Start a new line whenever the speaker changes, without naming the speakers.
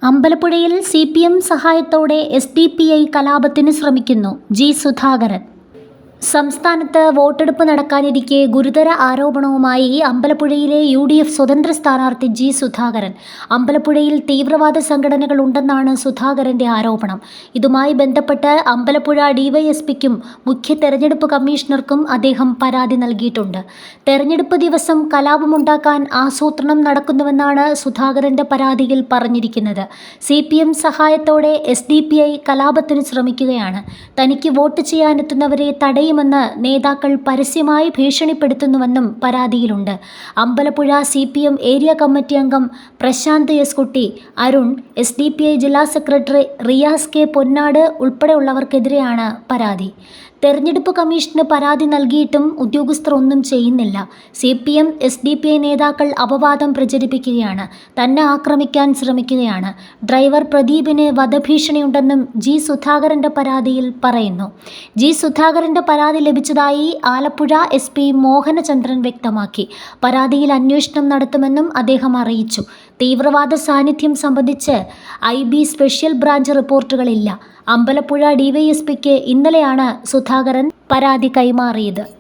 അമ്പലപ്പുഴയിൽ CPM സഹായത്തോടെ SDPI കലാപത്തിന് ശ്രമിക്കുന്നു. ജി സുധാകരൻ. സംസ്ഥാനത്ത് വോട്ടെടുപ്പ് നടക്കാനിരിക്കെ ഗുരുതര ആരോപണവുമായി അമ്പലപ്പുഴയിലെ UDF സ്വതന്ത്ര സ്ഥാനാർത്ഥി ജി സുധാകരൻ. അമ്പലപ്പുഴയിൽ തീവ്രവാദ സംഘടനകൾ ഉണ്ടെന്നാണ് സുധാകരന്റെ ആരോപണം. ഇതുമായി ബന്ധപ്പെട്ട് അമ്പലപ്പുഴ DYSPക്കും മുഖ്യ തെരഞ്ഞെടുപ്പ് കമ്മീഷണർക്കും അദ്ദേഹം പരാതി നൽകിയിട്ടുണ്ട്. തെരഞ്ഞെടുപ്പ് ദിവസം കലാപമുണ്ടാക്കാൻ ആസൂത്രണം നടക്കുന്നുവെന്നാണ് സുധാകരന്റെ പരാതിയിൽ പറഞ്ഞിരിക്കുന്നത്. CPM സഹായത്തോടെ SDPI കലാപത്തിന് ശ്രമിക്കുകയാണ്. തനിക്ക് വോട്ട് ചെയ്യാനെത്തുന്നവരെ തടയുമെന്ന് നേതാക്കൾ പരസ്യമായി ഭീഷണിപ്പെടുത്തുന്നുവെന്നും പരാതിയിലുണ്ട്. അമ്പലപ്പുഴ CPM ഏരിയ കമ്മിറ്റി അംഗം പ്രശാന്ത് S. കുട്ടി, അരുൺ, SDPI ജില്ലാ സെക്രട്ടറി റിയാസ് K. പൊന്നാട് ഉൾപ്പെടെയുള്ളവർക്കെതിരെയാണ് പരാതി. തെരഞ്ഞെടുപ്പ് കമ്മീഷന് പരാതി നൽകിയിട്ടും ഉദ്യോഗസ്ഥർ ഒന്നും ചെയ്യുന്നില്ല. CPM SDPI നേതാക്കൾ അപവാദം പ്രചരിപ്പിക്കുകയാണ്. തന്നെ ആക്രമിക്കാൻ ശ്രമിക്കുകയാണ്. ഡ്രൈവർ പ്രദീപിന് വധഭീഷണിയുണ്ടെന്നും ജി സുധാകരന്റെ പരാതിയിൽ പറയുന്നു. ജി സുധാകരന്റെ പരാതി ലഭിച്ചതായി ആലപ്പുഴ SP മോഹനചന്ദ്രൻ വ്യക്തമാക്കി. പരാതിയിൽ അന്വേഷണം നടത്തുമെന്നും അദ്ദേഹം അറിയിച്ചു. തീവ്രവാദ സാന്നിധ്യം സംബന്ധിച്ച് IB സ്പെഷ്യൽ ബ്രാഞ്ച് റിപ്പോർട്ടുകളില്ല. അമ്പലപ്പുഴ DYSPക്ക് ഇന്നലെയാണ് സുധാകരൻ പരാതി കൈമാറിയത്.